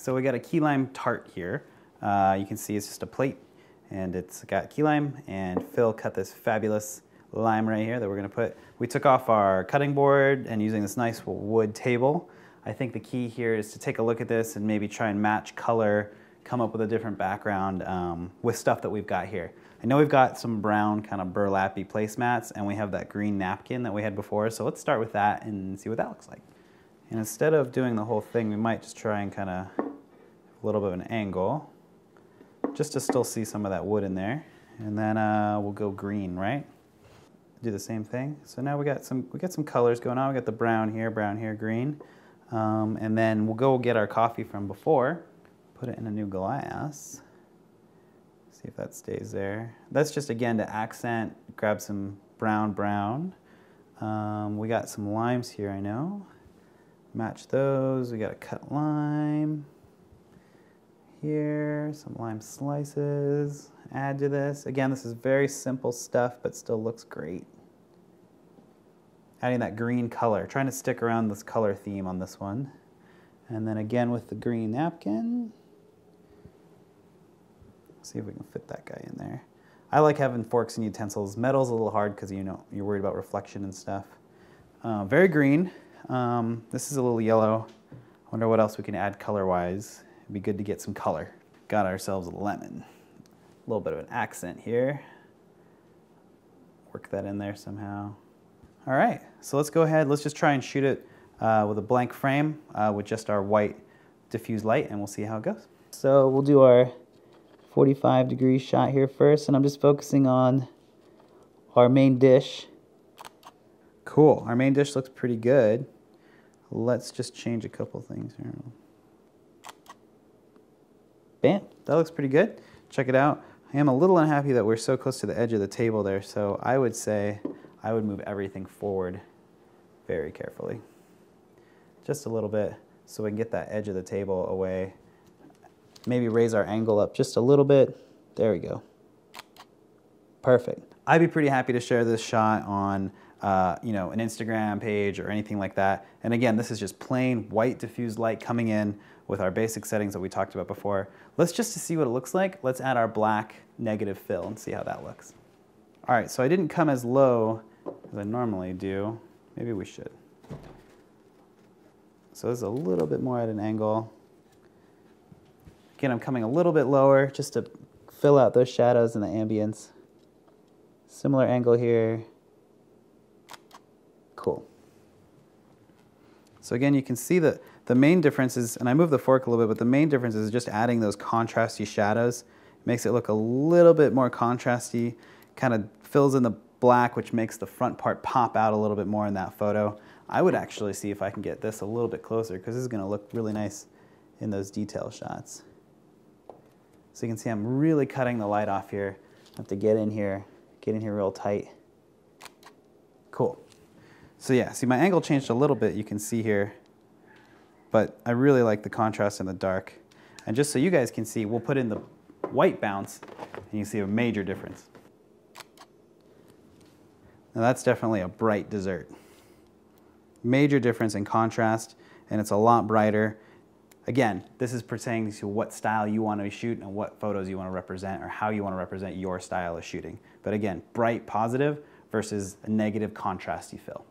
So we got a key lime tart here. You can see it's just a plate and it's got key lime, and Phil cut this fabulous lime right here that we're gonna put. We took off our cutting board and using this nice wood table. I think the key here is to take a look at this and maybe try and match color, come up with a different background with stuff that we've got here. I know we've got some brown kind of burlappy placemats, and we have that green napkin that we had before, so let's start with that and see what that looks like. And instead of doing the whole thing, we might just try and kind of a little bit of an angle, just to still see some of that wood in there. And then we'll go green, right? Do the same thing. So now we got some colors going on. We got the brown here, green. And then we'll go get our coffee from before, put it in a new glass. See if that stays there. That's just, again, to accent, grab some brown. We got some limes here, I know. Match those. We got a cut lime here, some lime slices. Add to this. Again, this is very simple stuff, but still looks great. Adding that green color, trying to stick around this color theme on this one. And then again with the green napkin. See if we can fit that guy in there. I like having forks and utensils. Metal's a little hard because you know you're worried about reflection and stuff. Very green. This is a little yellow. I wonder what else we can add color-wise. It'd be good to get some color. Got ourselves a lemon. A little bit of an accent here. Work that in there somehow. All right, so let's go ahead. Let's just try and shoot it with a blank frame with just our white diffuse light, and we'll see how it goes. So we'll do our 45-degree shot here first, and I'm just focusing on our main dish. Cool, our main dish looks pretty good. Let's just change a couple things here. Bam, that looks pretty good. Check it out. I am a little unhappy that we're so close to the edge of the table there, so I would say I would move everything forward very carefully. Just a little bit so we can get that edge of the table away. Maybe raise our angle up just a little bit. There we go. Perfect. I'd be pretty happy to share this shot on you know, an Instagram page or anything like that. And again, this is just plain white diffused light coming in with our basic settings that we talked about before. Let's just to see what it looks like, let's add our black negative fill and see how that looks. All right, so I didn't come as low as I normally do. Maybe we should. So this is a little bit more at an angle. Again, I'm coming a little bit lower just to fill out those shadows and the ambience. Similar angle here. Cool. So again, you can see that the main difference is, and I moved the fork a little bit, but the main difference is just adding those contrasty shadows. It makes it look a little bit more contrasty, kind of fills in the black, which makes the front part pop out a little bit more in that photo. I would actually see if I can get this a little bit closer, because this is going to look really nice in those detail shots. So you can see I'm really cutting the light off here. I have to get in here real tight. Cool. So yeah, see my angle changed a little bit, you can see here, but I really like the contrast in the dark. And just so you guys can see, we'll put in the white bounce, and you see a major difference. Now that's definitely a bright dessert. Major difference in contrast, and it's a lot brighter. Again, this is pertaining to what style you want to shoot and what photos you want to represent, or how you want to represent your style of shooting. But again, bright positive versus a negative contrasty fill.